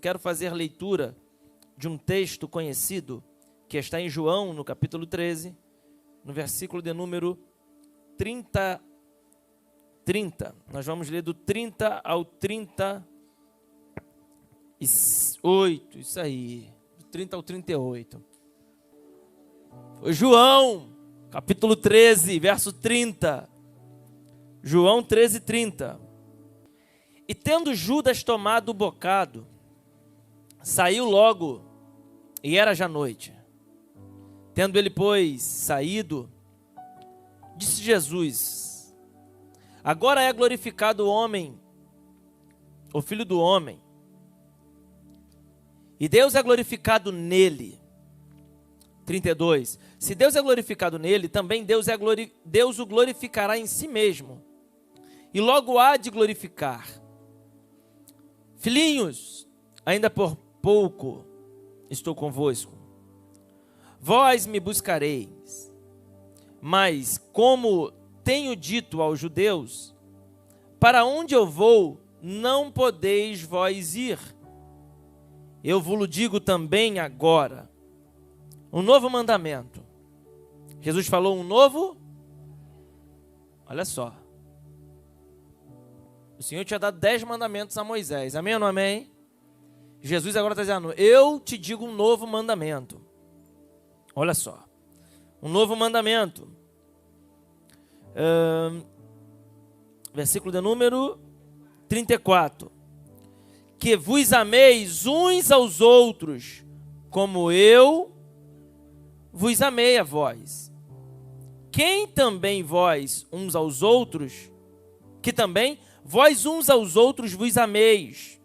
Quero fazer leitura de um texto conhecido que está em João, no capítulo 13, no versículo de número 30. Nós vamos ler do 30 ao 38, isso aí, do 30 ao 38. Foi João, capítulo 13, verso 30. João 13, 30. E tendo Judas tomado o bocado, saiu logo, e era já noite. Tendo ele, pois, saído, disse Jesus: agora é glorificado o homem, o Filho do homem, e Deus é glorificado nele. 32. Se Deus é glorificado nele, também Deus o glorificará em si mesmo, e logo há de glorificar. Filhinhos, ainda por pouco estou convosco. Vós me buscareis, mas como tenho dito aos judeus, para onde eu vou, não podeis vós ir. Eu vos digo também agora, um novo mandamento. Jesus falou um novo, olha só. O Senhor tinha dado 10 mandamentos a Moisés, amém ou não amém? Jesus agora está dizendo, eu te digo um novo mandamento. Olha só, um novo mandamento. Versículo de número 34. Que vos ameis uns aos outros, como eu vos amei a vós. Quem também vós uns aos outros, que também vós uns aos outros vos ameis.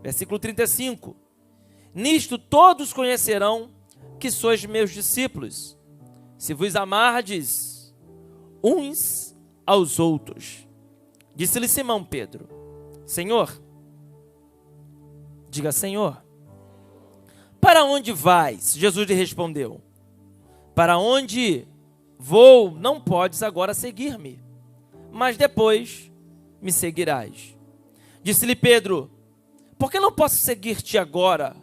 Versículo 35. Nisto todos conhecerão que sois meus discípulos, se vos amardes uns aos outros. Disse-lhe Simão Pedro: Senhor, diga Senhor, para onde vais? Jesus lhe respondeu: para onde vou, não podes agora seguir-me, mas depois me seguirás. Disse-lhe Pedro: por que não posso seguir-te agora?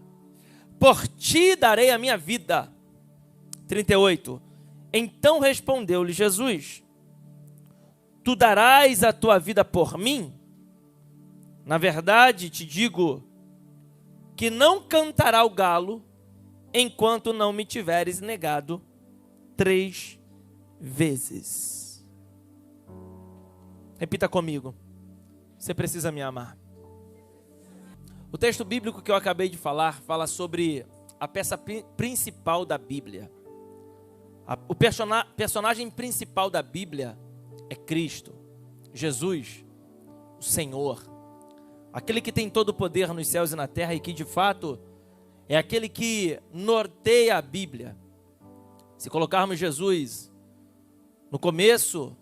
Por ti darei a minha vida. 38. Então respondeu-lhe Jesus: tu darás a tua vida por mim? Na verdade te digo que não cantará o galo enquanto não me tiveres negado 3 vezes. Repita comigo. Você precisa me amar. O texto bíblico que eu acabei de falar fala sobre a peça principal da Bíblia. O personagem principal da Bíblia é Cristo, Jesus, o Senhor. Aquele que tem todo o poder nos céus e na terra e que de fato é aquele que norteia a Bíblia. Se colocarmos Jesus no começo,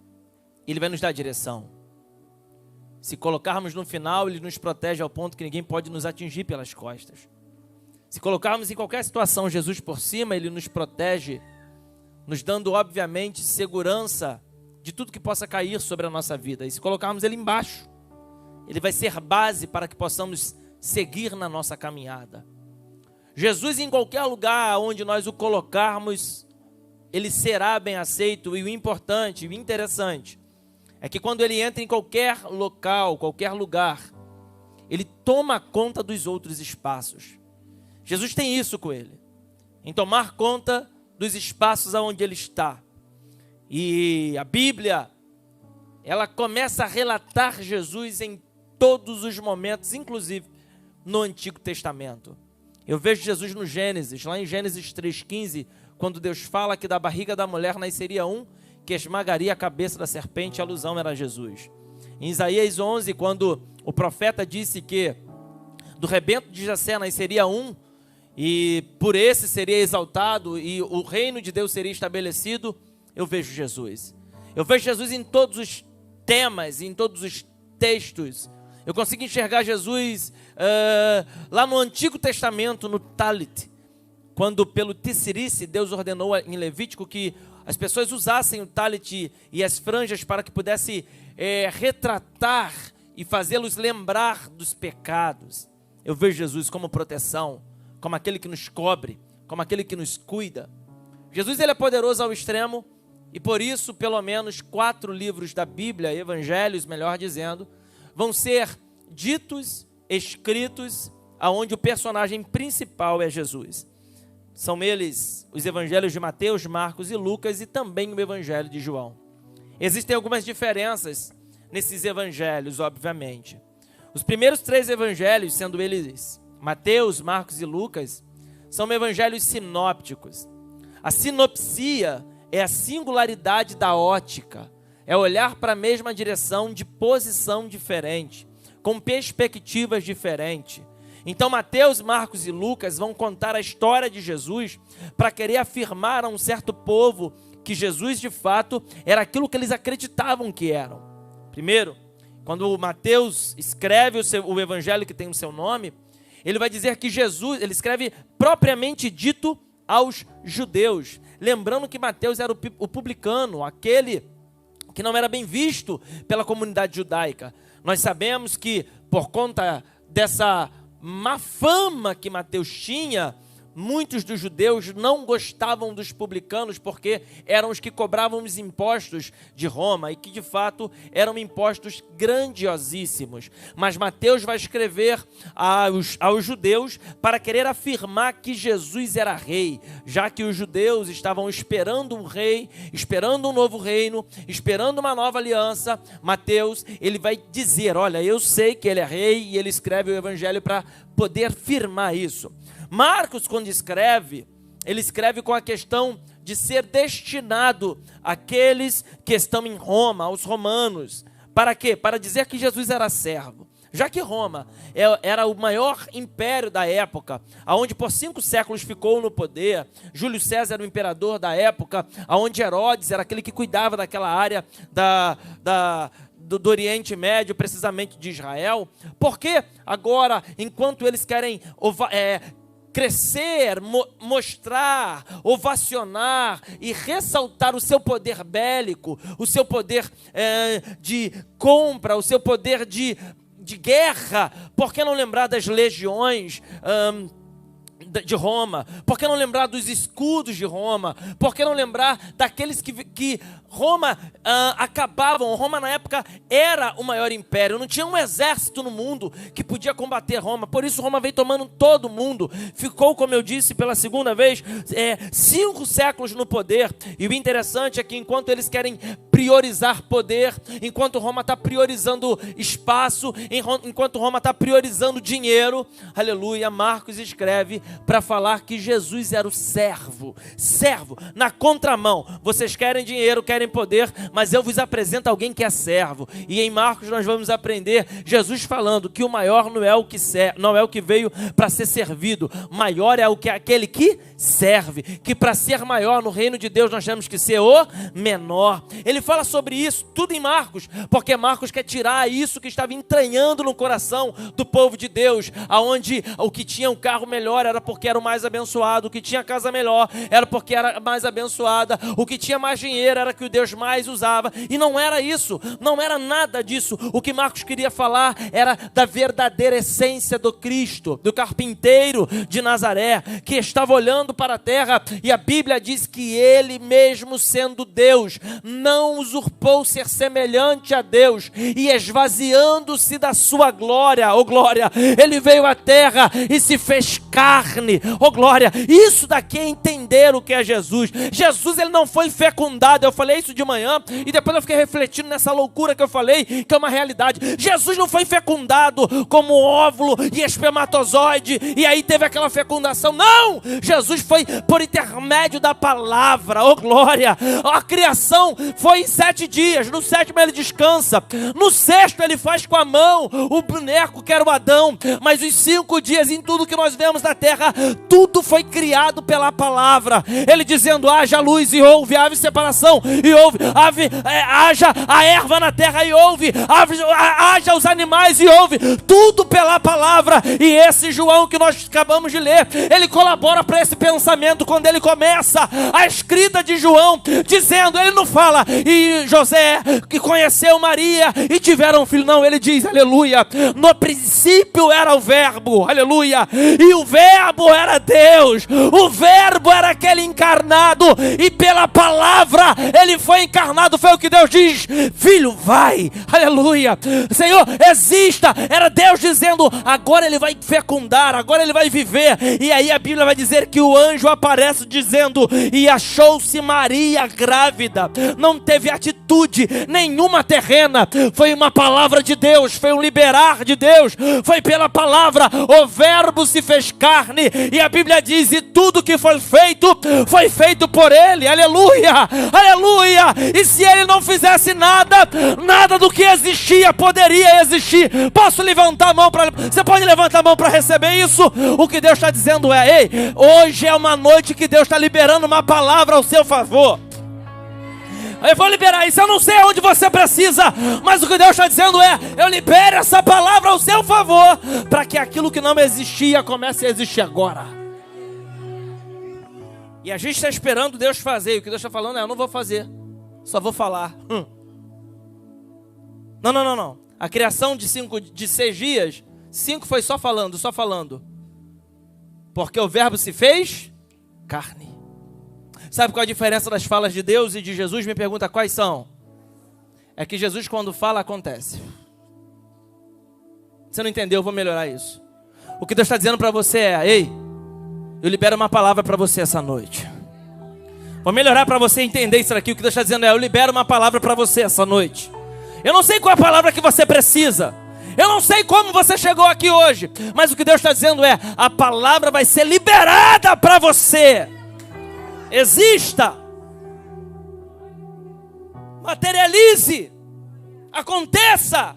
Ele vai nos dar direção. Se colocarmos no final, Ele nos protege ao ponto que ninguém pode nos atingir pelas costas. Se colocarmos em qualquer situação Jesus por cima, Ele nos protege, nos dando obviamente segurança de tudo que possa cair sobre a nossa vida. E se colocarmos Ele embaixo, Ele vai ser base para que possamos seguir na nossa caminhada. Jesus, em qualquer lugar onde nós o colocarmos, Ele será bem aceito. E o importante, o interessante, é que quando Ele entra em qualquer local, qualquer lugar, Ele toma conta dos outros espaços. Jesus tem isso com Ele, em tomar conta dos espaços onde Ele está. E a Bíblia, ela começa a relatar Jesus em todos os momentos, inclusive no Antigo Testamento. Eu vejo Jesus no Gênesis, lá em Gênesis 3,15, quando Deus fala que da barriga da mulher nasceria um que esmagaria a cabeça da serpente, a alusão era Jesus. Em Isaías 11, quando o profeta disse que do rebento de Jessé nasceria um, e por esse seria exaltado, e o reino de Deus seria estabelecido, eu vejo Jesus. Eu vejo Jesus em todos os temas, em todos os textos. Eu consigo enxergar Jesus lá no Antigo Testamento, no Talit, quando pelo Tissirice Deus ordenou em Levítico que as pessoas usassem o talit e as franjas para que pudesse retratar e fazê-los lembrar dos pecados. eu vejo Jesus como proteção, como aquele que nos cobre, como aquele que nos cuida. Jesus, ele é poderoso ao extremo, e por isso, pelo menos 4 livros da Bíblia, evangelhos, melhor dizendo, vão ser ditos, escritos, aonde o personagem principal é Jesus. São eles os evangelhos de Mateus, Marcos e Lucas, e também o evangelho de João. Existem algumas diferenças nesses evangelhos, obviamente. Os primeiros 3 evangelhos, sendo eles Mateus, Marcos e Lucas, são evangelhos sinópticos. A sinopsia é a singularidade da ótica, é olhar para a mesma direção de posição diferente, com perspectivas diferentes. Então Mateus, Marcos e Lucas vão contar a história de Jesus para querer afirmar a um certo povo que Jesus de fato era aquilo que eles acreditavam que eram. Primeiro, quando Mateus escreve o evangelho que tem o seu nome, ele vai dizer que Jesus, ele escreve propriamente dito aos judeus, lembrando que Mateus era o publicano, aquele que não era bem visto pela comunidade judaica. Nós sabemos que por conta dessa má fama que Mateus tinha, muitos dos judeus não gostavam dos publicanos porque eram os que cobravam os impostos de Roma e que de fato eram impostos grandiosíssimos. Mas Mateus vai escrever aos judeus para querer afirmar que Jesus era rei, já que os judeus estavam esperando um rei, esperando um novo reino, esperando uma nova aliança. Mateus, ele vai dizer, olha, eu sei que ele é rei, e ele escreve o evangelho para poder firmar isso. Marcos, quando escreve, ele escreve com a questão de ser destinado àqueles que estão em Roma, aos romanos. Para quê? Para dizer que Jesus era servo. Já que Roma era o maior império da época, onde por 5 séculos ficou no poder, Júlio César era o imperador da época, onde Herodes era aquele que cuidava daquela área do Oriente Médio, precisamente de Israel. Porque agora, enquanto eles querem crescer, mostrar, ovacionar e ressaltar o seu poder bélico, o seu poder de compra, o seu poder de guerra, por que não lembrar das legiões de Roma? Por que não lembrar dos escudos de Roma? Por que não lembrar daqueles que Roma acabavam? Roma na época era o maior império, não tinha um exército no mundo que podia combater Roma, por isso Roma veio tomando todo mundo, ficou, como eu disse pela segunda vez, 5 séculos no poder. E o interessante é que enquanto eles querem priorizar poder, enquanto Roma está priorizando espaço, enquanto Roma está priorizando dinheiro, aleluia, Marcos escreve para falar que Jesus era o servo, na contramão. Vocês querem dinheiro, querem poder, mas eu vos apresento alguém que é servo. E em Marcos nós vamos aprender Jesus falando que o maior não é o que veio para ser servido, maior é aquele que serve, que para ser maior no reino de Deus nós temos que ser o menor. Ele fala sobre isso tudo em Marcos, porque Marcos quer tirar isso que estava entranhando no coração do povo de Deus, aonde o que tinha um carro melhor era porque era o mais abençoado, o que tinha casa melhor era porque era mais abençoada, o que tinha mais dinheiro era que o Deus mais usava. E não era isso, não era nada disso. O que Marcos queria falar era da verdadeira essência do Cristo, do carpinteiro de Nazaré, que estava olhando para a terra, e a Bíblia diz que ele mesmo sendo Deus, não usurpou ser semelhante a Deus, e esvaziando-se da sua glória, oh glória, ele veio à terra e se fez carne, oh glória. Isso daqui é entender o que é Jesus. Jesus, ele não foi fecundado. Eu falei isso de manhã e depois eu fiquei refletindo nessa loucura que eu falei, que é uma realidade. Jesus não foi fecundado como óvulo e espermatozoide e aí teve aquela fecundação. Não! Jesus foi por intermédio da palavra, oh glória. A criação foi em 7 dias, no 7º ele descansa, no 6º ele faz com a mão o boneco que era o Adão, mas os 5 dias em tudo que nós vemos céus, na terra, tudo foi criado pela palavra. Ele dizendo, haja luz e houve, haja separação e houve, haja a erva na terra e houve, haja os animais e houve, tudo pela palavra. E esse João que nós acabamos de ler, ele colabora para esse pensamento quando ele começa a escrita de João, dizendo, ele não fala, e José que conheceu Maria e tiveram um filho, não, ele diz, aleluia, no princípio era o verbo, aleluia, e o verbo era Deus, o verbo era aquele encarnado, e pela palavra ele foi encarnado. Foi o que Deus diz, filho, vai, aleluia, Senhor, exista. Era Deus dizendo, agora ele vai fecundar, agora ele vai viver. E aí a Bíblia vai dizer que o anjo aparece dizendo, e achou-se Maria grávida. Não teve atitude nenhuma terrena, foi uma palavra de Deus, foi um liberar de Deus, foi pela palavra. O verbo se fez carne, e a Bíblia diz, e tudo que foi feito por ele, aleluia, aleluia. E se ele não fizesse nada, nada do que existia poderia existir. Posso levantar a mão para... Você pode levantar a mão para receber isso? O que Deus está dizendo é, ei, hoje é uma noite que Deus está liberando uma palavra ao seu favor. Eu vou liberar isso, eu não sei aonde você precisa, mas o que Deus está dizendo é, eu libero essa palavra ao seu favor, para que aquilo que não existia comece a existir agora. E a gente está esperando Deus fazer, e o que Deus está falando é, eu não vou fazer, só vou falar. Não. A criação de 6 dias, 5 foi só falando. Porque o verbo se fez carne. Sabe qual é a diferença das falas de Deus e de Jesus? Me pergunta quais são. É que Jesus quando fala, acontece. Você não entendeu, eu vou melhorar isso. O que Deus está dizendo para você é, ei, eu libero uma palavra para você essa noite. Vou melhorar para você entender isso aqui. O que Deus está dizendo é, eu libero uma palavra para você essa noite. Eu não sei qual é a palavra que você precisa. Eu não sei como você chegou aqui hoje. Mas o que Deus está dizendo é, a palavra vai ser liberada para você. Exista, materialize, aconteça,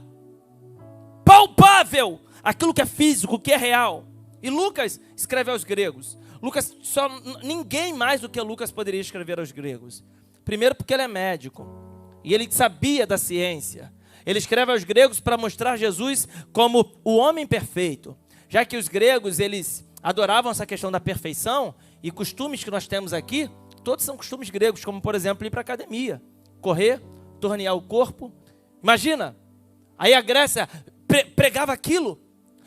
palpável, aquilo que é físico, que é real. E Lucas escreve aos gregos. Ninguém mais do que Lucas poderia escrever aos gregos. Primeiro porque ele é médico e ele sabia da ciência. Ele escreve aos gregos para mostrar Jesus como o homem perfeito, já que os gregos eles adoravam essa questão da perfeição. E costumes que nós temos aqui, todos são costumes gregos, como por exemplo ir para a academia, correr, tornear o corpo. Imagina, aí a Grécia pregava aquilo.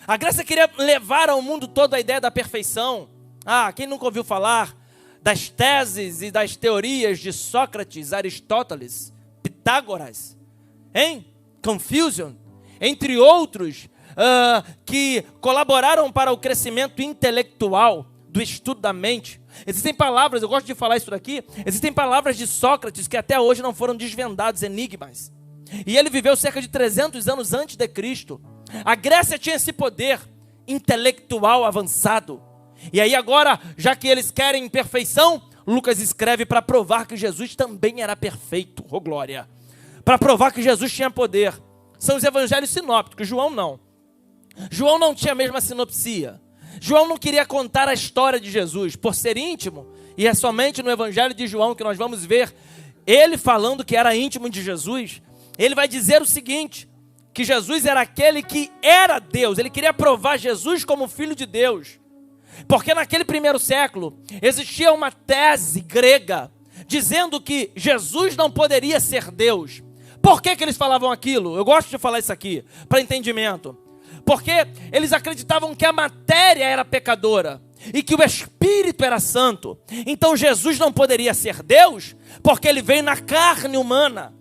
A Grécia queria levar ao mundo todo a ideia da perfeição. Quem nunca ouviu falar das teses e das teorias de Sócrates, Aristóteles, Pitágoras, Confucius, entre outros, que colaboraram para o crescimento intelectual do estudo da mente. Existem palavras, eu gosto de falar isso daqui, existem palavras de Sócrates que até hoje não foram desvendados, enigmas. E ele viveu cerca de 300 anos antes de Cristo. A Grécia tinha esse poder intelectual avançado. E aí agora, já que eles querem perfeição, Lucas escreve para provar que Jesus também era perfeito. Oh glória! Para provar que Jesus tinha poder. São os evangelhos sinópticos, João não. João não tinha a mesma sinopsia. João não queria contar a história de Jesus, por ser íntimo, e é somente no evangelho de João que nós vamos ver ele falando que era íntimo de Jesus. Ele vai dizer o seguinte, que Jesus era aquele que era Deus. Ele queria provar Jesus como filho de Deus, porque naquele primeiro século existia uma tese grega dizendo que Jesus não poderia ser Deus. Por que eles falavam aquilo? Eu gosto de falar isso aqui, para entendimento. Porque eles acreditavam que a matéria era pecadora e que o Espírito era santo. Então Jesus não poderia ser Deus, porque ele veio na carne humana.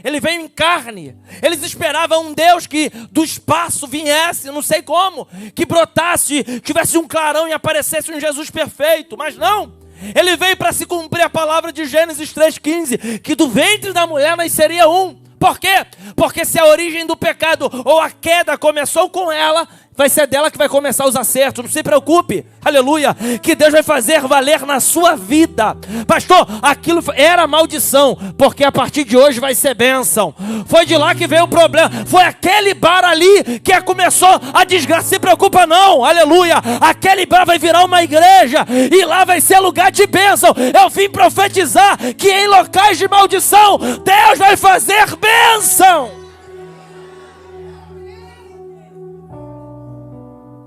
Ele veio em carne. Eles esperavam um Deus que do espaço viesse, não sei como, que brotasse, tivesse um clarão e aparecesse um Jesus perfeito. Mas não, ele veio para se cumprir a palavra de Gênesis 3,15, que do ventre da mulher nasceria um. Por quê? Porque se a origem do pecado ou a queda começou com ela, vai ser dela que vai começar os acertos. Não se preocupe, aleluia, que Deus vai fazer valer na sua vida. Pastor, aquilo era maldição, porque a partir de hoje vai ser bênção. Foi de lá que veio o problema, foi aquele bar ali que começou a desgraça. Se preocupa não, aleluia, aquele bar vai virar uma igreja, e lá vai ser lugar de bênção. Eu vim profetizar que em locais de maldição, Deus vai fazer bênção.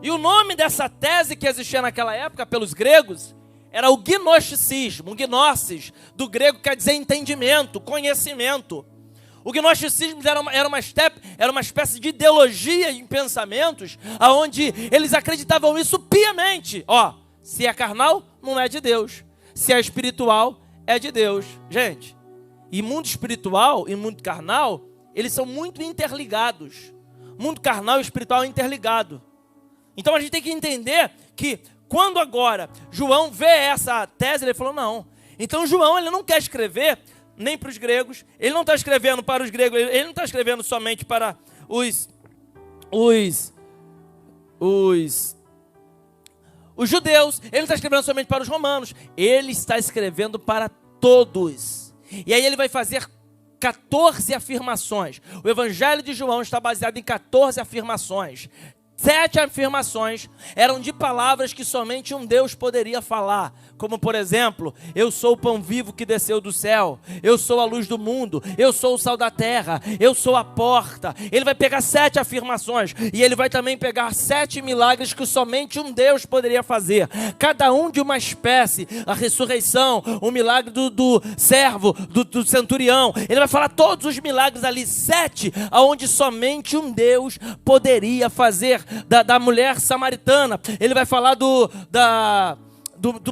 E o nome dessa tese que existia naquela época pelos gregos era o gnosticismo. O gnosis, do grego, quer dizer entendimento, conhecimento. O gnosticismo era uma espécie de ideologia em pensamentos, onde eles acreditavam isso piamente. Se é carnal, não é de Deus. Se é espiritual, é de Deus. Gente, e mundo espiritual e mundo carnal, eles são muito interligados. Mundo carnal e espiritual é interligado. Então a gente tem que entender que quando agora João vê essa tese, ele falou, não. Então João, ele não quer escrever nem para os gregos, ele não está escrevendo para os gregos, ele não está escrevendo somente para os judeus, ele não está escrevendo somente para os romanos, ele está escrevendo para todos. E aí ele vai fazer 14 afirmações. O Evangelho de João está baseado em 14 afirmações. 7 afirmações eram de palavras que somente um Deus poderia falar, como por exemplo, eu sou o pão vivo que desceu do céu, eu sou a luz do mundo, eu sou o sal da terra, eu sou a porta. Ele vai pegar 7 afirmações e ele vai também pegar 7 milagres que somente um Deus poderia fazer, cada um de uma espécie, a ressurreição, o milagre do servo, do centurião. Ele vai falar todos os milagres ali, 7, aonde somente um Deus poderia fazer. Da mulher samaritana, ele vai falar do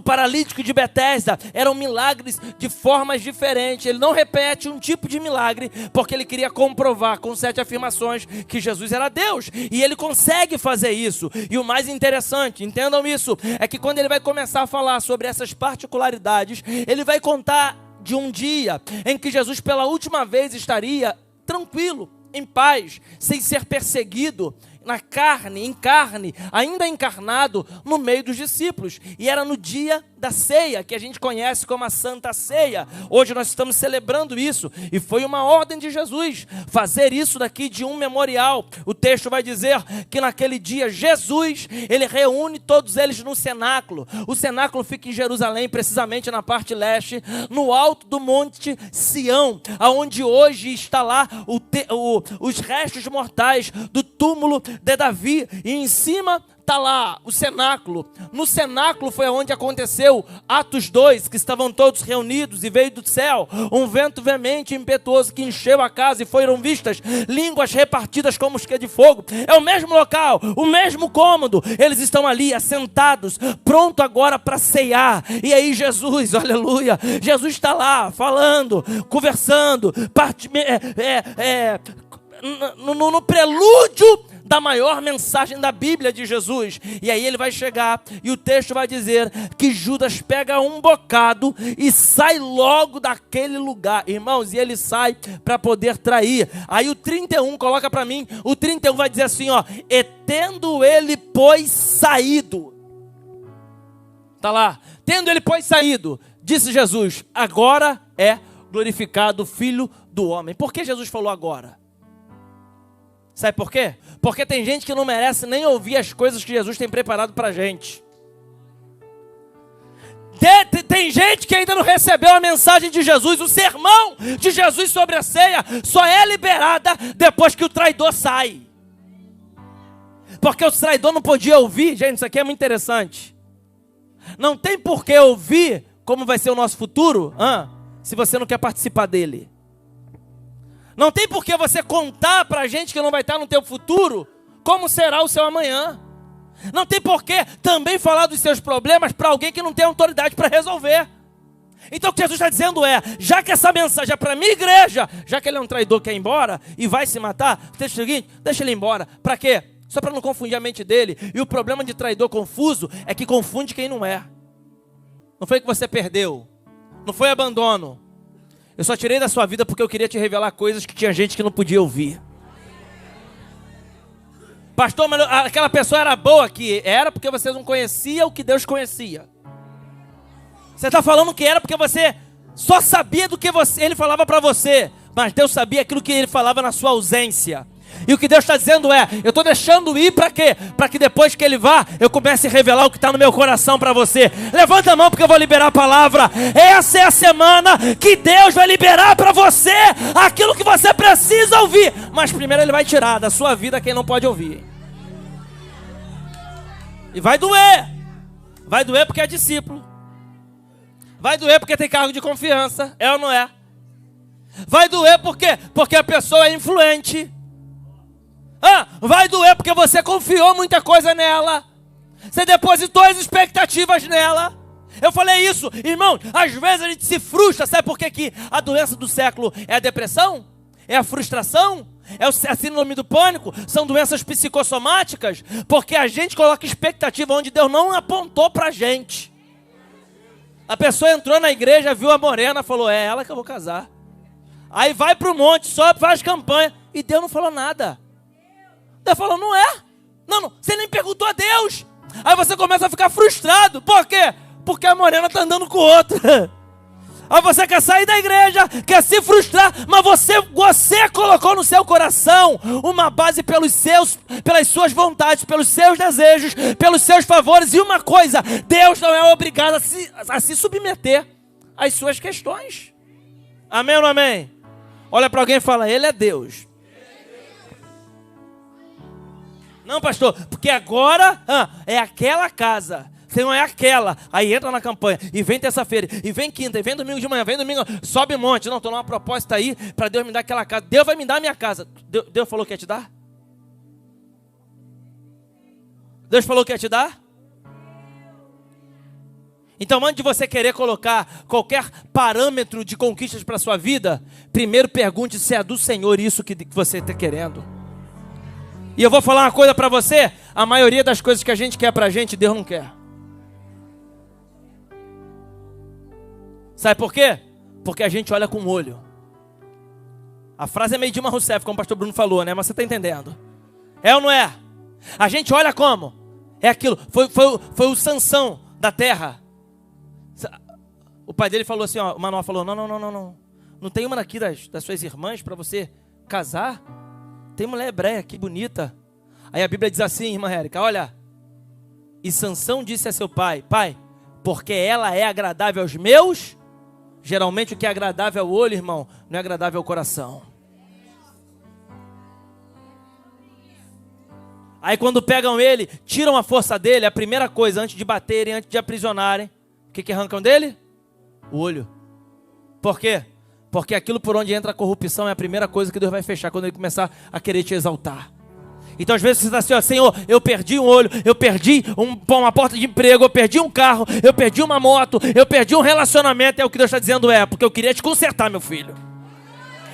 paralítico de Betesda. Eram milagres de formas diferentes. Ele não repete um tipo de milagre, porque ele queria comprovar com 7 afirmações que Jesus era Deus, e ele consegue fazer isso. E o mais interessante, entendam isso, é que quando ele vai começar a falar sobre essas particularidades, ele vai contar de um dia em que Jesus pela última vez estaria tranquilo, em paz, sem ser perseguido, em carne, ainda encarnado no meio dos discípulos. E era no dia da ceia, que a gente conhece como a Santa Ceia. Hoje nós estamos celebrando isso, e foi uma ordem de Jesus, fazer isso daqui de um memorial. O texto vai dizer que naquele dia Jesus, ele reúne todos eles no cenáculo. O cenáculo fica em Jerusalém, precisamente na parte leste, no alto do monte Sião, aonde hoje está lá os restos mortais do túmulo de Davi, e em cima está lá o cenáculo. No cenáculo foi onde aconteceu Atos 2, que estavam todos reunidos, e veio do céu um vento veemente e impetuoso que encheu a casa, e foram vistas línguas repartidas como mosquete de fogo. É o mesmo local, o mesmo cômodo. Eles estão ali assentados, pronto agora para ceiar. E aí Jesus, aleluia, Jesus está lá falando, conversando, no prelúdio da maior mensagem da Bíblia de Jesus. E aí ele vai chegar, e o texto vai dizer que Judas pega um bocado e sai logo daquele lugar, irmãos, e ele sai para poder trair. Aí o 31, coloca para mim, o 31 vai dizer assim, e tendo ele pois saído, tá lá, tendo ele pois saído, disse Jesus, agora é glorificado o Filho do Homem. Por que Jesus falou agora? Sabe por quê? Porque tem gente que não merece nem ouvir as coisas que Jesus tem preparado para a gente. Tem gente que ainda não recebeu a mensagem de Jesus. O sermão de Jesus sobre a ceia só é liberada depois que o traidor sai. Porque o traidor não podia ouvir. Gente, isso aqui é muito interessante. Não tem por que ouvir como vai ser o nosso futuro, se você não quer participar dele. Não tem por que você contar para a gente que não vai estar no teu futuro como será o seu amanhã. Não tem por que também falar dos seus problemas para alguém que não tem autoridade para resolver. Então o que Jesus está dizendo é, já que essa mensagem é para a minha igreja, já que ele é um traidor que quer ir embora e vai se matar, deixa o seguinte, deixa ele ir embora. Para quê? Só para não confundir a mente dele. E o problema de traidor confuso é que confunde quem não é. Não foi que você perdeu, não foi abandono. Eu só tirei da sua vida porque eu queria te revelar coisas que tinha gente que não podia ouvir. Pastor, mas aquela pessoa era boa aqui. Era porque você não conhecia o que Deus conhecia. Você está falando que era porque você só sabia do que ele falava para você. Mas Deus sabia aquilo que ele falava na sua ausência. E o que Deus está dizendo é, eu estou deixando ir para quê? Para que depois que ele vá, eu comece a revelar o que está no meu coração para você. Levanta a mão porque eu vou liberar a palavra. Essa é a semana que Deus vai liberar para você aquilo que você precisa ouvir. Mas primeiro ele vai tirar da sua vida quem não pode ouvir. E vai doer. Vai doer porque é discípulo. Vai doer porque tem cargo de confiança. É ou não é? Vai doer porque a pessoa é influente. Vai doer porque você confiou muita coisa nela. Você depositou as expectativas nela. Eu falei isso, irmão. Às vezes a gente se frustra. Sabe por que a doença do século é a depressão? É a frustração? É a síndrome do pânico? São doenças psicossomáticas? Porque a gente coloca expectativa onde Deus não apontou pra gente. A pessoa entrou na igreja, viu a morena, falou, é ela que eu vou casar. Aí vai pro monte, sobe, faz campanha. E Deus não falou nada. Deus falou, não é. Não, você nem perguntou a Deus. Aí você começa a ficar frustrado. Por quê? Porque a morena está andando com outra. Aí você quer sair da igreja, quer se frustrar, mas você colocou no seu coração uma base pelas suas vontades, pelos seus desejos, pelos seus favores. E uma coisa, Deus não é obrigado a se submeter às suas questões. Amém ou não amém? Olha para alguém e fala, Ele é Deus. Não, pastor, porque agora é aquela casa. Se não é aquela, aí entra na campanha. E vem terça-feira, e vem quinta, e vem domingo de manhã, vem domingo, sobe monte. Não, estou numa proposta aí para Deus me dar aquela casa. Deus vai me dar a minha casa. Deus falou que ia te dar? Deus falou que ia te dar? Então, antes de você querer colocar qualquer parâmetro de conquistas para a sua vida, primeiro pergunte se é do Senhor isso que você está querendo. E eu vou falar uma coisa para você, a maioria das coisas que a gente quer para a gente, Deus não quer. Sabe por quê? Porque a gente olha com o olho. A frase é meio Dilma Rousseff, como o pastor Bruno falou, né? Mas você está entendendo. É ou não é? A gente olha como? É aquilo, foi o Sansão da terra. O pai dele falou assim, ó, o Manoel falou, não. Não tem uma daqui das suas irmãs para você casar? Tem mulher hebreia, que bonita. Aí a Bíblia diz assim, irmã Érica, olha. E Sansão disse a seu pai, pai, porque ela é agradável aos meus. Geralmente o que é agradável ao olho, irmão, não é agradável ao coração. Aí quando pegam ele, tiram a força dele, a primeira coisa, antes de baterem, antes de aprisionarem, o que arrancam dele? O olho. Por quê? Porque aquilo por onde entra a corrupção é a primeira coisa que Deus vai fechar quando Ele começar a querer te exaltar. Então às vezes você está assim, ó, Senhor, eu perdi um olho, eu perdi uma porta de emprego, eu perdi um carro, eu perdi uma moto, eu perdi um relacionamento. É o que Deus está dizendo, porque eu queria te consertar, meu filho.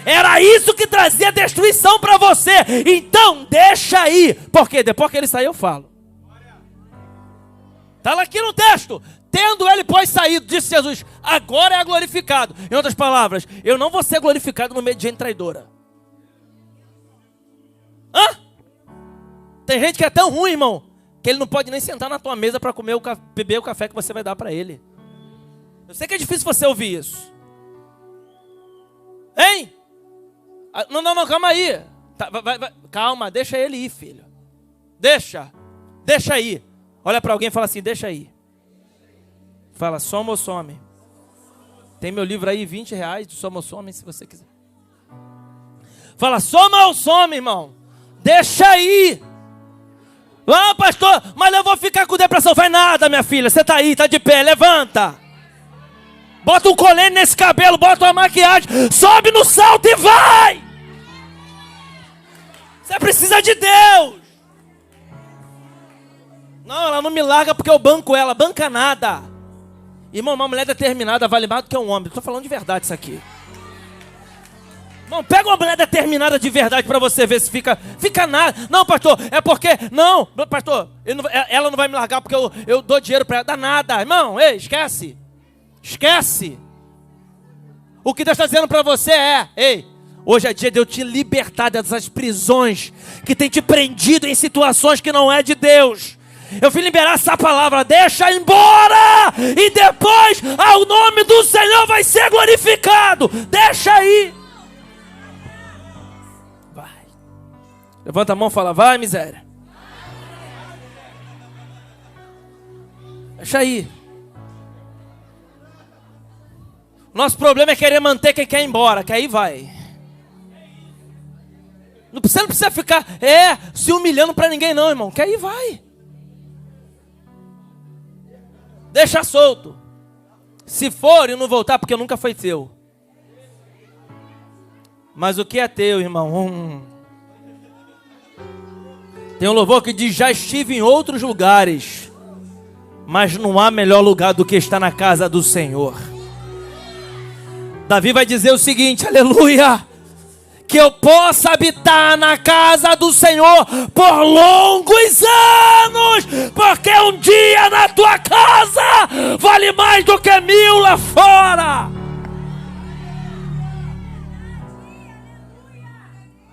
Era isso que trazia destruição para você. Então deixa aí. Porque depois que ele sair eu falo. Está aqui no texto. Tendo ele, pois, saído, disse Jesus, agora é glorificado. Em outras palavras, eu não vou ser glorificado no meio de gente traidora. Tem gente que é tão ruim, irmão, que ele não pode nem sentar na tua mesa para beber o café que você vai dar para ele. Eu sei que é difícil você ouvir isso. Hein? Não, calma aí. Calma, deixa ele ir, filho. Deixa aí. Olha para alguém e fala assim, deixa aí. Fala, soma ou some. Tem meu livro aí, R$20, de soma ou some, se você quiser. Fala, soma ou some, irmão. Deixa aí. Pastor, mas eu vou ficar com depressão. Vai nada, minha filha. Você tá aí, tá de pé, levanta. Bota um colete nesse cabelo, bota uma maquiagem. Sobe no salto e vai. Você precisa de Deus. Não, ela não me larga porque eu banco ela. Banca nada. Irmão, uma mulher determinada vale mais do que um homem. Estou falando de verdade isso aqui. Irmão, pega uma mulher determinada de verdade para você ver se fica nada. Não, pastor, é porque... Não, pastor, ela não vai me largar porque eu dou dinheiro para ela. Dá nada. Irmão, esquece. Esquece. O que Deus está dizendo para você é... Hoje é dia de eu te libertar dessas prisões que tem te prendido em situações que não é de Deus. Eu vim liberar essa palavra, deixa embora, e depois o nome do Senhor vai ser glorificado. Deixa aí. Vai. Levanta a mão e fala, vai, miséria. Deixa aí. Nosso problema é querer manter quem quer ir embora, que aí vai. Você não precisa ficar se humilhando para ninguém não, irmão, que aí vai. Deixa solto. Se for e não voltar, porque nunca foi teu. Mas o que é teu, irmão? Tem um louvor que diz, já estive em outros lugares, mas não há melhor lugar do que estar na casa do Senhor. Davi vai dizer o seguinte, aleluia, que eu possa habitar na casa do Senhor por longos anos, porque um dia na tua casa vale mais do que 1000 lá fora.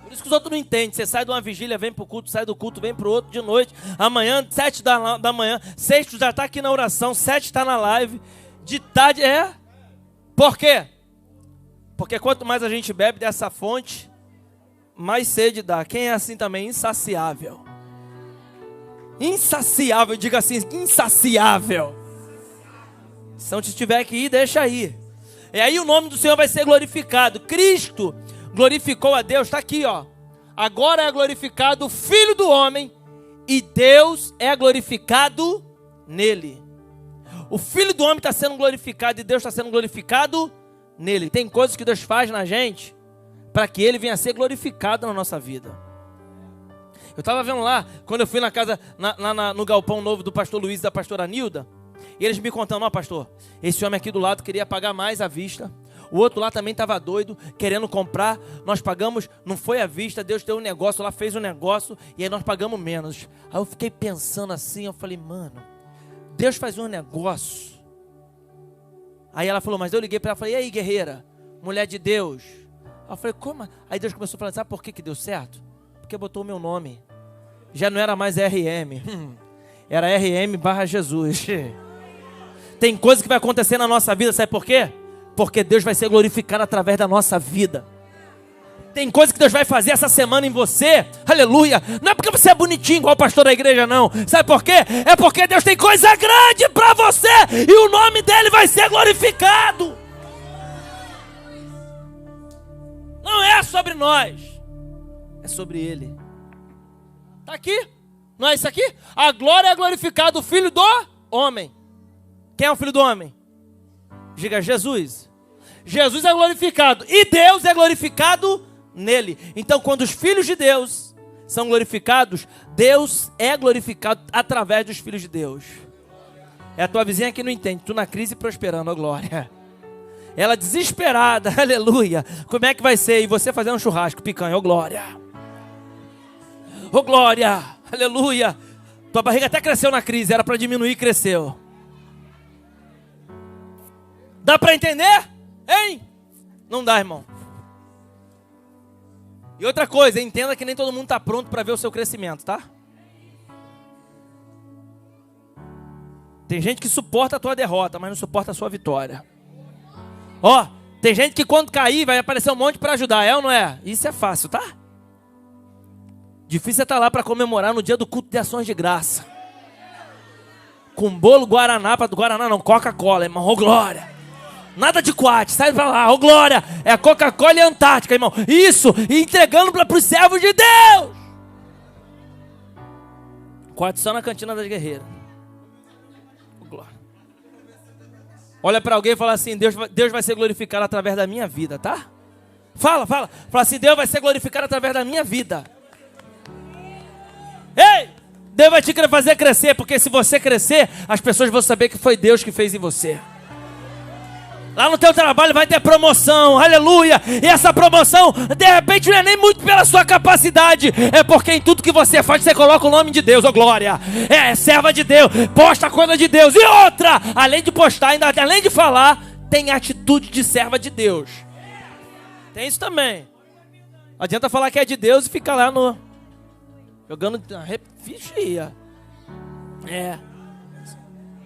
Por isso que os outros não entendem. Você sai de uma vigília, vem para o culto, sai do culto, vem para o outro de noite, amanhã, 7 da manhã, sexto já está aqui na oração, 7 está na live, de tarde Por quê? Porque quanto mais a gente bebe dessa fonte, mais sede dá. Quem é assim também? Insaciável. Insaciável, diga assim, insaciável. Se não tiver que ir, deixa aí. E aí o nome do Senhor vai ser glorificado. Cristo glorificou a Deus, está aqui, ó. Agora é glorificado o Filho do Homem e Deus é glorificado nele. O Filho do Homem está sendo glorificado e Deus está sendo glorificado nele. Tem coisas que Deus faz na gente para que Ele venha a ser glorificado na nossa vida. Eu estava vendo lá, quando eu fui na casa, no galpão novo do pastor Luiz e da pastora Nilda, e eles me contando, ó pastor, esse homem aqui do lado queria pagar mais à vista, o outro lá também estava doido, querendo comprar, nós pagamos, não foi à vista, Deus deu um negócio lá, fez um negócio, e aí nós pagamos menos. Aí eu fiquei pensando assim, eu falei, mano, Deus faz um negócio. Aí ela falou, mas eu liguei para ela e falei, e aí guerreira, mulher de Deus? Eu falei, como? Aí Deus começou a falar, sabe por que deu certo? Porque botou o meu nome. Já não era mais RM. Era RM/Jesus. Tem coisa que vai acontecer na nossa vida, sabe por quê? Porque Deus vai ser glorificado através da nossa vida. Tem coisa que Deus vai fazer essa semana em você, aleluia, não é porque você é bonitinho igual o pastor da igreja não, sabe por quê? É porque Deus tem coisa grande para você e o nome dele vai ser glorificado. Não é sobre nós, é sobre ele. Está aqui, não é isso aqui? A glória é glorificada, o Filho do Homem. Quem é o Filho do Homem? Diga Jesus. Jesus é glorificado e Deus é glorificado nele. Então quando os filhos de Deus são glorificados, Deus é glorificado através dos filhos de Deus. É a tua vizinha que não entende, tu na crise prosperando, ó glória. Ela desesperada, aleluia, como é que vai ser? E você fazendo um churrasco, picanha, ó glória. Ó glória, aleluia. Tua barriga até cresceu na crise, era para diminuir, cresceu. Dá para entender? Hein? Não dá, irmão. E outra coisa, entenda que nem todo mundo está pronto para ver o seu crescimento, tá? Tem gente que suporta a tua derrota, mas não suporta a sua vitória. Ó, tem gente que quando cair vai aparecer um monte para ajudar, é ou não é? Isso é fácil, tá? Difícil é estar lá para comemorar no dia do culto de ações de graça. Com bolo Guaraná, Guaraná não, Coca-Cola, irmão, ô glória. Nada de quate, sai pra lá, ô glória, é Coca-Cola e Antártica, irmão. Isso, e entregando para os servos de Deus. Quate só na cantina das guerreiras. Ô glória. Olha para alguém e fala assim, Deus vai ser glorificado através da minha vida, tá? Fala assim, Deus vai ser glorificado através da minha vida. Ei, Deus vai te fazer crescer, porque se você crescer, as pessoas vão saber que foi Deus que fez em você. Lá no teu trabalho vai ter promoção, aleluia. E essa promoção, de repente, não é nem muito pela sua capacidade. É porque em tudo que você faz, você coloca o nome de Deus, ô glória. É serva de Deus, posta a coisa de Deus. E outra, além de postar, ainda além de falar, tem atitude de serva de Deus. Tem isso também. Adianta falar que é de Deus e ficar lá no... jogando... Vigia.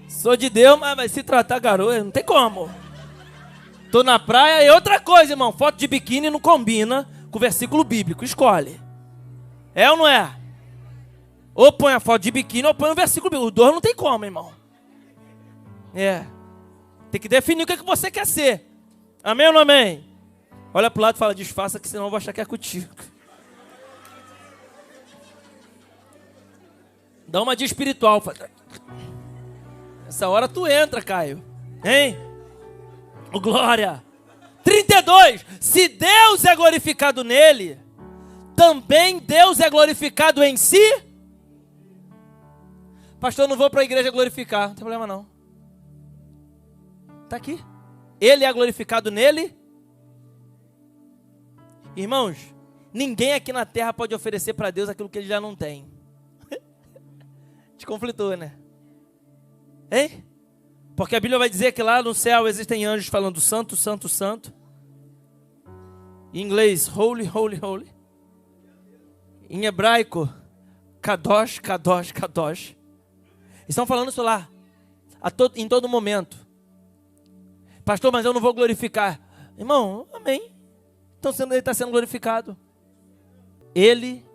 Sou de Deus, mas vai se tratar garoto. Não tem como. Tô na praia e outra coisa, irmão. Foto de biquíni não combina com o versículo bíblico. Escolhe. É ou não é? Ou põe a foto de biquíni ou põe o versículo bíblico. Os dois não tem como, irmão. Tem que definir o que você quer ser. Amém ou não amém? Olha pro lado e fala, disfarça que senão eu vou achar que é contigo. Dá uma de espiritual. Nessa hora tu entra, Caio. Hein? Oh, glória. 32. Se Deus é glorificado nele, também Deus é glorificado em si. Pastor, eu não vou para a igreja glorificar. Não tem problema não. Está aqui. Ele é glorificado nele. Irmãos, ninguém aqui na terra pode oferecer para Deus aquilo que ele já não tem. Te conflitou, né? Hein? Porque a Bíblia vai dizer que lá no céu existem anjos falando santo, santo, santo. Em inglês, holy, holy, holy. Em hebraico, kadosh, kadosh, kadosh. Estão falando isso lá, em todo momento. Pastor, mas eu não vou glorificar. Irmão, amém. Então ele está sendo glorificado. Ele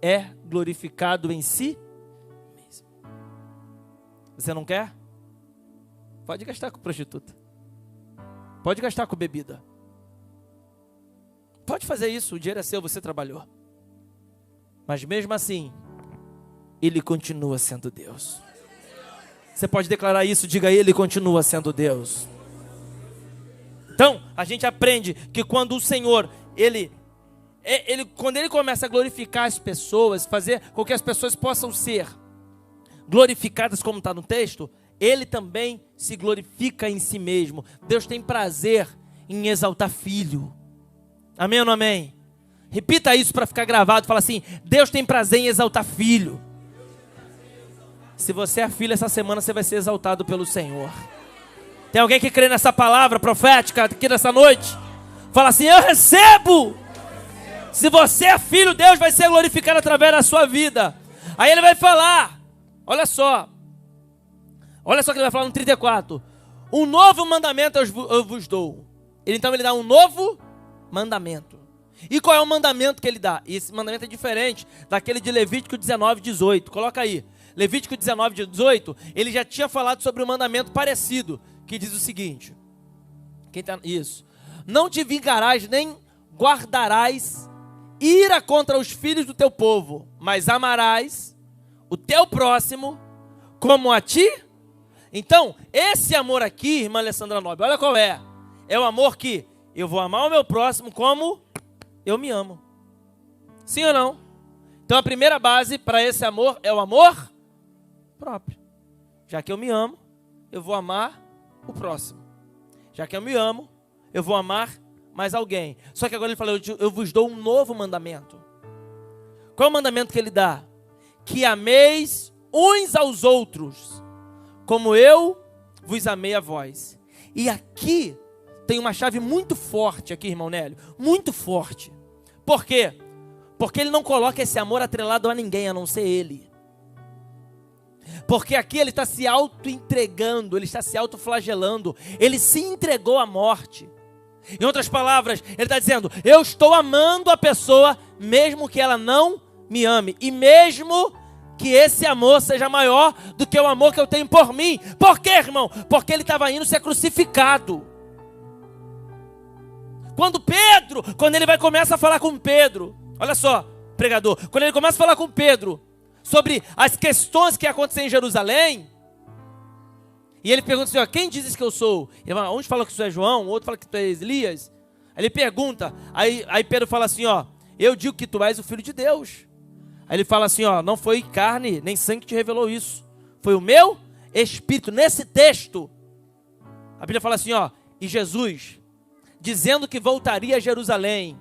é glorificado em si mesmo. Você não quer? Pode gastar com prostituta. Pode gastar com bebida. Pode fazer isso, o dinheiro é seu, você trabalhou. Mas mesmo assim, ele continua sendo Deus. Você pode declarar isso, diga ele continua sendo Deus. Então, a gente aprende que quando o Senhor, quando ele começa a glorificar as pessoas, fazer com que as pessoas possam ser glorificadas como está no texto, ele também se glorifica em si mesmo. Deus tem prazer em exaltar filho. Amém ou não amém? Repita isso para ficar gravado. Fala assim, Deus tem prazer em exaltar filho. Se você é filho essa semana, você vai ser exaltado pelo Senhor. Tem alguém que crê nessa palavra profética aqui nessa noite? Fala assim, eu recebo. Se você é filho, Deus vai ser glorificado através da sua vida. Aí ele vai falar, olha só que ele vai falar no 34. Um novo mandamento eu vos dou. Então ele dá um novo mandamento. E qual é o mandamento que ele dá? E esse mandamento é diferente daquele de Levítico 19, 18. Coloca aí. Levítico 19, 18, ele já tinha falado sobre um mandamento parecido, que diz o seguinte. Isso. Não te vingarás nem guardarás ira contra os filhos do teu povo, mas amarás o teu próximo como a ti. Então, esse amor aqui, irmã Alessandra Nobre, olha qual é. É o amor que eu vou amar o meu próximo como eu me amo. Sim ou não? Então a primeira base para esse amor é o amor próprio. Já que eu me amo, eu vou amar o próximo. Já que eu me amo, eu vou amar mais alguém. Só que agora ele falou, eu vos dou um novo mandamento. Qual é o mandamento que ele dá? Que ameis uns aos outros, como eu vos amei a vós. E aqui tem uma chave muito forte aqui, irmão Nélio. Muito forte. Por quê? Porque ele não coloca esse amor atrelado a ninguém, a não ser ele. Porque aqui ele está se auto-entregando, ele está se auto-flagelando. Ele se entregou à morte. Em outras palavras, ele está dizendo, eu estou amando a pessoa, mesmo que ela não me ame. E mesmo que esse amor seja maior do que o amor que eu tenho por mim. Por quê, irmão? Porque ele estava indo ser crucificado. Quando ele vai começar a falar com Pedro, olha só, pregador, quando ele começa a falar com Pedro sobre as questões que acontecem em Jerusalém, e ele pergunta assim, ó, quem dizes que eu sou? Ele fala, uns falam que tu é João, outro fala que tu é Elias. Aí ele pergunta, aí Pedro fala assim, ó, eu digo que tu és o Filho de Deus. Aí ele fala assim, ó, não foi carne nem sangue que te revelou isso, foi o meu Espírito. Nesse texto, a Bíblia fala assim, ó, e Jesus, dizendo que voltaria a Jerusalém,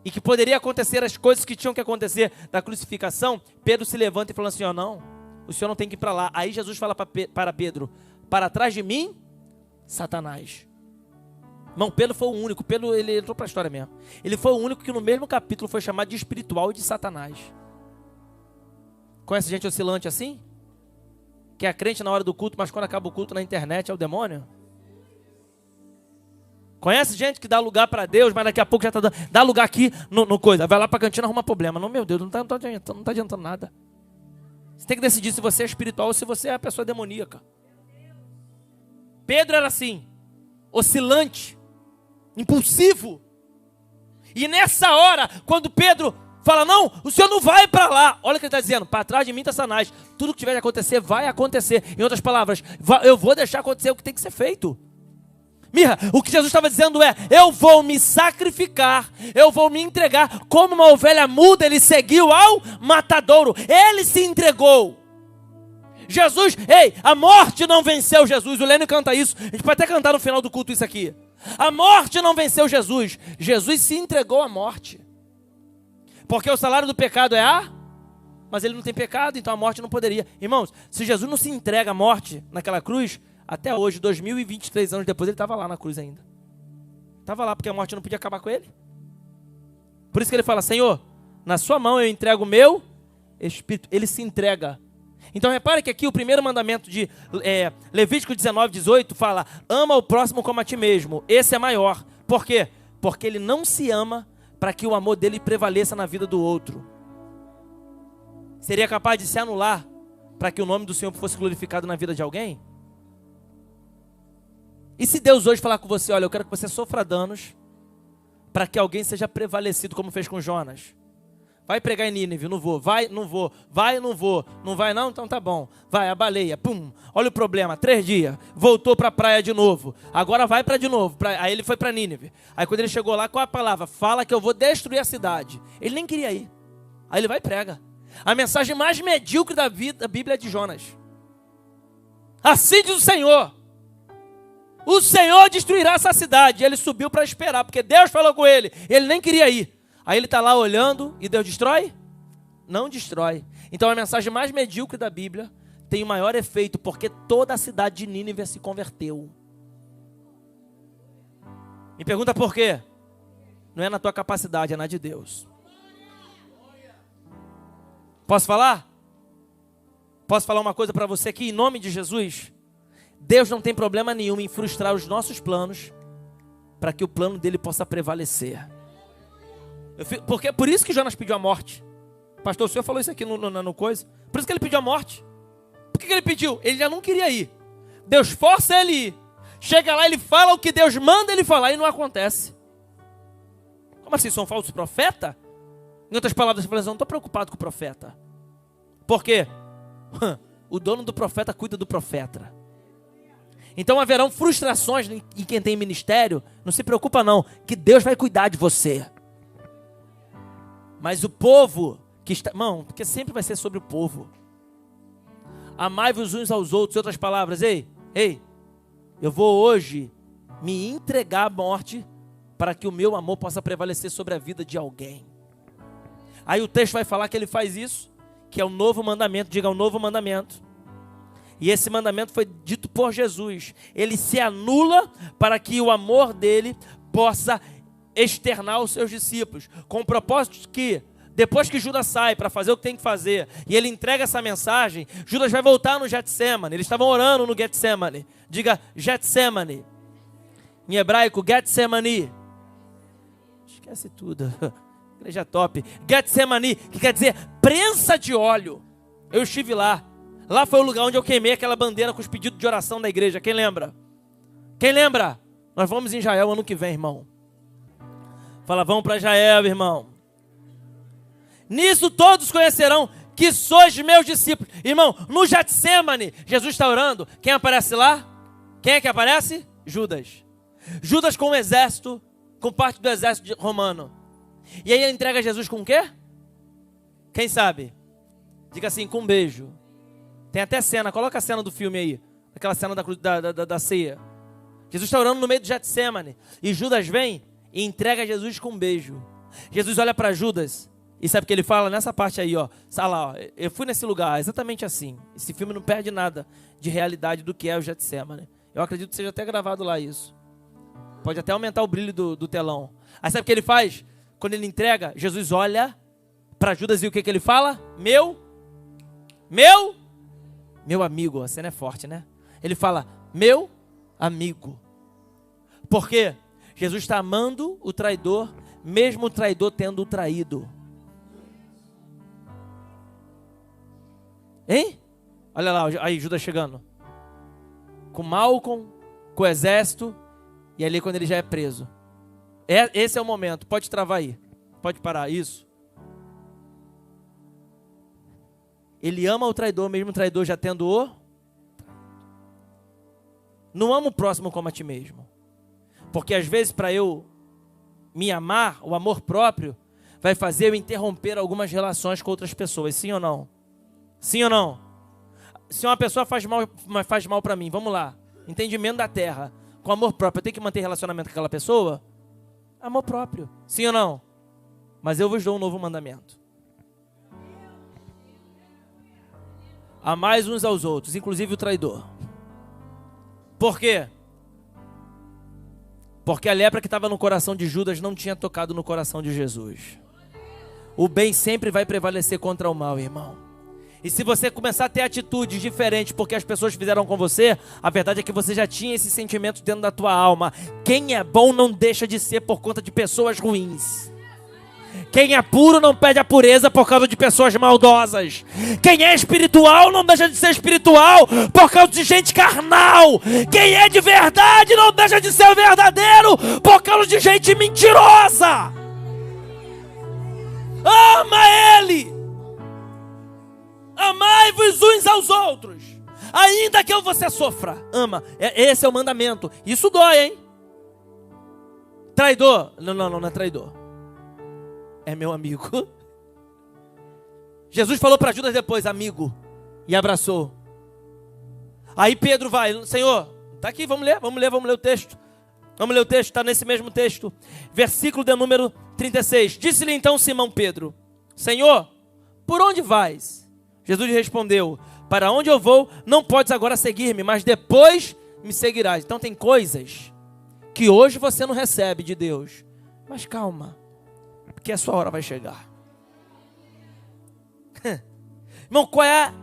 e que poderia acontecer as coisas que tinham que acontecer da crucificação, Pedro se levanta e fala assim, ó, não, o senhor não tem que ir para lá. Aí Jesus fala para Pedro, para trás de mim, Satanás. Irmão, Pedro foi o único, Pedro ele entrou para a história mesmo. Ele foi o único que no mesmo capítulo foi chamado de espiritual e de Satanás. Conhece gente oscilante assim? Que é crente na hora do culto, mas quando acaba o culto na internet é o demônio? Conhece gente que dá lugar para Deus, mas daqui a pouco já está dá lugar aqui no coisa. Vai lá para a cantina arrumar problema. Não, meu Deus, não tá adiantando nada. Você tem que decidir se você é espiritual ou se você é a pessoa demoníaca. Pedro era assim, oscilante, impulsivo. E nessa hora, quando Pedro fala, não, o senhor não vai para lá. Olha o que ele está dizendo, para trás de mim está Satanás. Tudo que tiver de acontecer, vai acontecer. Em outras palavras, eu vou deixar acontecer o que tem que ser feito. Mirra, o que Jesus estava dizendo é, eu vou me sacrificar, eu vou me entregar. Como uma ovelha muda, ele seguiu ao matadouro. Ele se entregou. Jesus, a morte não venceu Jesus. O Lênin canta isso. A gente pode até cantar no final do culto isso aqui. A morte não venceu Jesus. Jesus se entregou à morte. Porque o salário do pecado é mas ele não tem pecado, então a morte não poderia. Irmãos, se Jesus não se entrega à morte naquela cruz, até hoje, 2023 anos depois, ele estava lá na cruz ainda. Estava lá porque a morte não podia acabar com ele. Por isso que ele fala, Senhor, na sua mão eu entrego o meu espírito. Ele se entrega. Então repare que aqui o primeiro mandamento de Levítico 19, 18 fala, ama o próximo como a ti mesmo. Esse é maior. Por quê? Porque ele não se ama para que o amor dele prevaleça na vida do outro. Seria capaz de se anular para que o nome do Senhor fosse glorificado na vida de alguém? E se Deus hoje falar com você, olha, eu quero que você sofra danos para que alguém seja prevalecido, como fez com Jonas. Vai pregar em Nínive, não vou, vai, não vou, vai, não vou, não vai não, então tá bom. Vai, a baleia, pum, olha o problema, 3 dias, voltou para a praia de novo, agora vai para de novo, aí ele foi para Nínive. Aí quando ele chegou lá, qual a palavra? Fala que eu vou destruir a cidade. Ele nem queria ir, aí ele vai e prega. A mensagem mais medíocre da Bíblia é de Jonas. Assim diz o Senhor. O Senhor destruirá essa cidade. E ele subiu para esperar, porque Deus falou com ele. Ele nem queria ir. Aí ele está lá olhando e Deus destrói? Não destrói. Então a mensagem mais medíocre da Bíblia tem o maior efeito, porque toda a cidade de Nínive se converteu. Me pergunta por quê? Não é na tua capacidade, é na de Deus. Posso falar? Posso falar uma coisa para você aqui em nome de Jesus? Deus não tem problema nenhum em frustrar os nossos planos para que o plano dele possa prevalecer. Por isso que Jonas pediu a morte. Pastor, o senhor falou isso aqui no coisa. Por isso que ele pediu a morte. Por que ele pediu? Ele já não queria ir. Deus força ele ir. Chega lá, ele fala o que Deus manda ele falar e não acontece. Como assim, sou um falso profeta? Em outras palavras, eu não estou preocupado com o profeta. Por quê? O dono do profeta cuida do profeta. Então haverão frustrações em quem tem ministério. Não se preocupa não, que Deus vai cuidar de você. Mas o povo que está... Irmão, porque sempre vai ser sobre o povo. Amai-vos uns aos outros. Em outras palavras, ei, eu vou hoje me entregar à morte para que o meu amor possa prevalecer sobre a vida de alguém. Aí o texto vai falar que ele faz isso, que é o novo mandamento. Diga, o novo mandamento. E esse mandamento foi dito por Jesus. Ele se anula para que o amor dele possa externar aos seus discípulos. Com o propósito que, depois que Judas sai para fazer o que tem que fazer, e ele entrega essa mensagem, Judas vai voltar no Getsemane. Eles estavam orando no Getsemane. Diga, Getsemane. Em hebraico, Getsemane. Esquece tudo. Igreja top. Getsemane, que quer dizer prensa de óleo. Eu estive lá. Lá foi o lugar onde eu queimei aquela bandeira com os pedidos de oração da igreja. Quem lembra? Quem lembra? Nós vamos em Israel ano que vem, irmão. Fala, vamos para Israel, irmão. Nisso todos conhecerão que sois meus discípulos. Irmão, no Getsemane, Jesus está orando. Quem aparece lá? Quem é que aparece? Judas. Judas com o exército, com parte do exército romano. E aí ele entrega Jesus com o quê? Quem sabe? Diga assim, com um beijo. Tem até cena, coloca a cena do filme aí. Aquela cena da ceia. Jesus está orando no meio do Getsemane. E Judas vem e entrega Jesus com um beijo. Jesus olha para Judas. E sabe o que ele fala nessa parte aí, ó. Olha lá, ó. Eu fui nesse lugar, exatamente assim. Esse filme não perde nada de realidade do que é o Getsemane. Eu acredito que seja até gravado lá isso. Pode até aumentar o brilho do telão. Aí sabe o que ele faz? Quando ele entrega, Jesus olha para Judas e o que ele fala? Meu amigo. A cena é forte, né? Ele fala, meu amigo. Por quê? Jesus está amando o traidor, mesmo o traidor tendo o traído. Hein? Olha lá, aí Judas chegando. Com Malcom, com o exército, e ali quando ele já é preso. Esse é o momento, pode travar aí. Pode parar, isso. Ele ama o traidor, mesmo o traidor já tendo o... Não ama o próximo como a ti mesmo. Porque às vezes para eu me amar, o amor próprio vai fazer eu interromper algumas relações com outras pessoas, sim ou não? Sim ou não? Se uma pessoa faz mal para mim, vamos lá, entendimento da terra, com amor próprio, eu tenho que manter relacionamento com aquela pessoa? Amor próprio, sim ou não? Mas eu vos dou um novo mandamento. Amais uns aos outros, inclusive o traidor. Por quê? Porque a lepra que estava no coração de Judas não tinha tocado no coração de Jesus. O bem sempre vai prevalecer contra o mal, irmão. E se você começar a ter atitudes diferentes porque as pessoas fizeram com você, a verdade é que você já tinha esse sentimento dentro da tua alma. Quem é bom não deixa de ser por conta de pessoas ruins. Quem é puro não perde a pureza por causa de pessoas maldosas. Quem é espiritual não deixa de ser espiritual por causa de gente carnal. Quem é de verdade não deixa de ser verdadeiro por causa de gente mentirosa. Ama Ele. Amai-vos uns aos outros, ainda que você sofra. Ama. Esse é o mandamento. Isso dói, hein? Traidor. Não é traidor. É meu amigo. Jesus falou para Judas depois, amigo, e abraçou. Aí Pedro vai, Senhor, tá aqui, vamos ler o texto. Vamos ler o texto, está nesse mesmo texto. Versículo de número 36. Disse-lhe então Simão Pedro, Senhor, por onde vais? Jesus lhe respondeu, para onde eu vou, não podes agora seguir-me, mas depois me seguirás. Então tem coisas que hoje você não recebe de Deus. Mas calma, porque a sua hora vai chegar. Irmão, qual é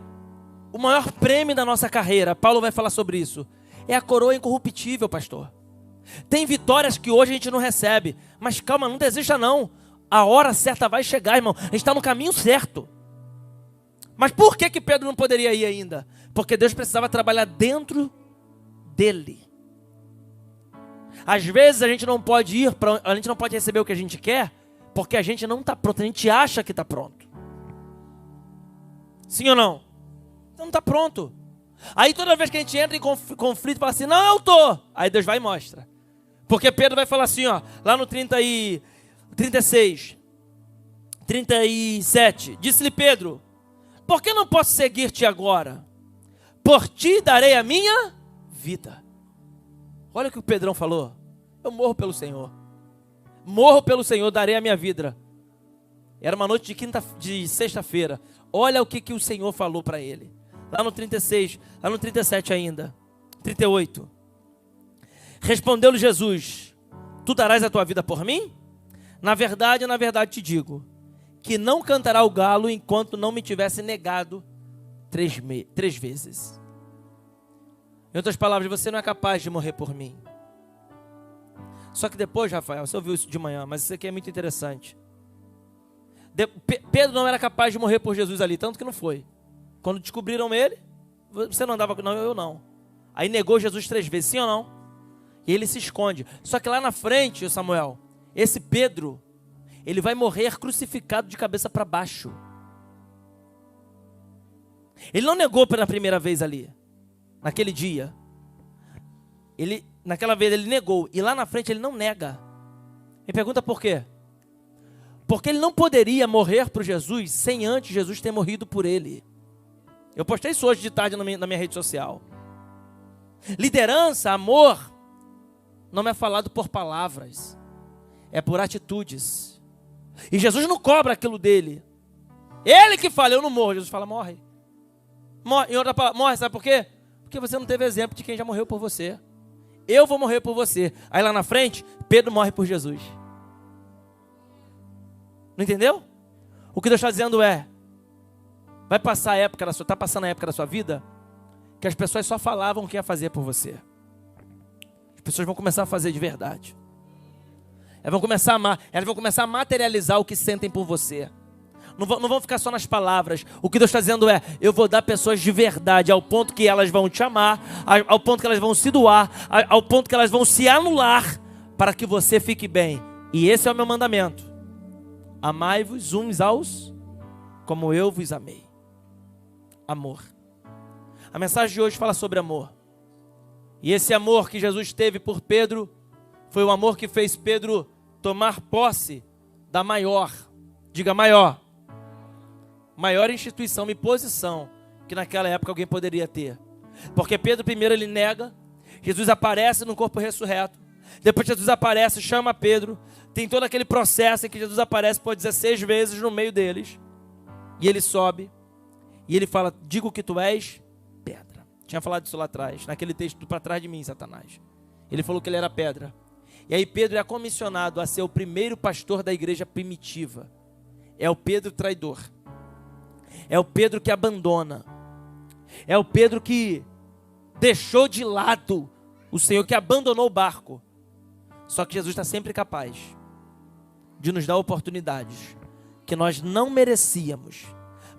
o maior prêmio da nossa carreira? Paulo vai falar sobre isso. É a coroa incorruptível, pastor. Tem vitórias que hoje a gente não recebe. Mas calma, não desista não. A hora certa vai chegar, irmão. A gente está no caminho certo. Mas por que Pedro não poderia ir ainda? Porque Deus precisava trabalhar dentro dele. Às vezes a gente não pode ir, a gente não pode receber o que a gente quer, porque a gente não está pronto, a gente acha que está pronto. Sim ou não? Então não está pronto. Aí toda vez que a gente entra em conflito, fala assim, não, eu estou. Aí Deus vai e mostra. Porque Pedro vai falar assim, ó, lá no 36, 37, disse-lhe Pedro, por que não posso seguir-te agora? Por ti darei a minha vida. Olha o que o Pedrão falou. Eu morro pelo Senhor. Morro pelo Senhor, darei a minha vida. Era uma noite de sexta-feira. Olha o que o Senhor falou para ele. Lá no 36, lá no 37 ainda. 38. Respondeu-lhe Jesus, tu darás a tua vida por mim? Na verdade te digo, que não cantará o galo enquanto não me tivesse negado 3 vezes. Em outras palavras, você não é capaz de morrer por mim. Só que depois, Rafael, você ouviu isso de manhã, mas isso aqui é muito interessante. Pedro não era capaz de morrer por Jesus ali, tanto que não foi. Quando descobriram ele, você não andava, não, eu não. Aí negou Jesus 3 vezes, sim ou não? E ele se esconde. Só que lá na frente, Samuel, esse Pedro, ele vai morrer crucificado de cabeça para baixo. Ele não negou pela primeira vez ali, naquele dia. Naquela vez ele negou, e lá na frente ele não nega. Me pergunta por quê? Porque ele não poderia morrer por Jesus sem antes Jesus ter morrido por ele. Eu postei isso hoje de tarde na minha rede social. Liderança, amor, não é falado por palavras, é por atitudes. E Jesus não cobra aquilo dele. Ele que fala, eu não morro. Jesus fala, morre. Morre, em outra palavra, morre, sabe por quê? Porque você não teve exemplo de quem já morreu por você. eu vou morrer por você. Aí lá na frente, Pedro morre por Jesus. Não entendeu? O que Deus está dizendo é, vai passar a época da sua, está passando a época da sua vida, que as pessoas só falavam o que ia fazer por você. As pessoas vão começar a fazer de verdade. Elas vão começar a materializar o que sentem por você. Não vão ficar só nas palavras. O que Deus está dizendo é, eu vou dar pessoas de verdade, ao ponto que elas vão te amar, ao ponto que elas vão se doar, ao ponto que elas vão se anular, para que você fique bem. E esse é o meu mandamento. Amai-vos uns aos, como eu vos amei. Amor. A mensagem de hoje fala sobre amor. E esse amor que Jesus teve por Pedro, foi o amor que fez Pedro tomar posse da maior, diga maior instituição e posição que naquela época alguém poderia ter. Porque Pedro primeiro ele nega, Jesus aparece no corpo ressurreto, depois Jesus aparece, chama Pedro, tem todo aquele processo em que Jesus aparece por 16 vezes no meio deles, e ele sobe, e ele fala, digo que tu és pedra. Tinha falado isso lá atrás, naquele texto, para trás de mim, Satanás. Ele falou que ele era pedra. E aí Pedro é comissionado a ser o primeiro pastor da igreja primitiva. É o Pedro traidor. É o Pedro que abandona. É o Pedro que deixou de lado o Senhor, que abandonou o barco. Só que Jesus está sempre capaz de nos dar oportunidades que nós não merecíamos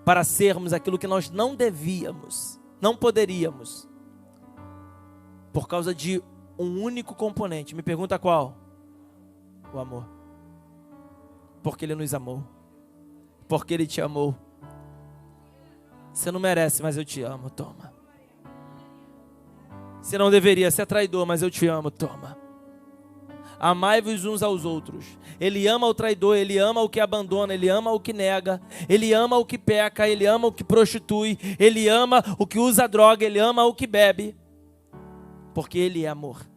para sermos aquilo que nós não devíamos, não poderíamos, por causa de um único componente. Me pergunta qual? O amor. Porque Ele nos amou. Porque Ele te amou. Você não merece, mas eu te amo, toma. Você não deveria ser traidor, mas eu te amo, toma. Amai-vos uns aos outros. Ele ama o traidor, ele ama o que abandona, ele ama o que nega, ele ama o que peca, ele ama o que prostitui, ele ama o que usa droga, ele ama o que bebe. Porque Ele é amor.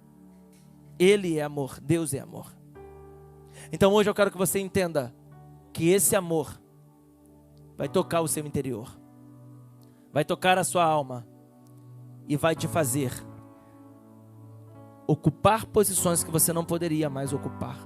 Ele é amor, Deus é amor. Então hoje eu quero que você entenda que esse amor vai tocar o seu interior, vai tocar a sua alma e vai te fazer ocupar posições que você não poderia mais ocupar.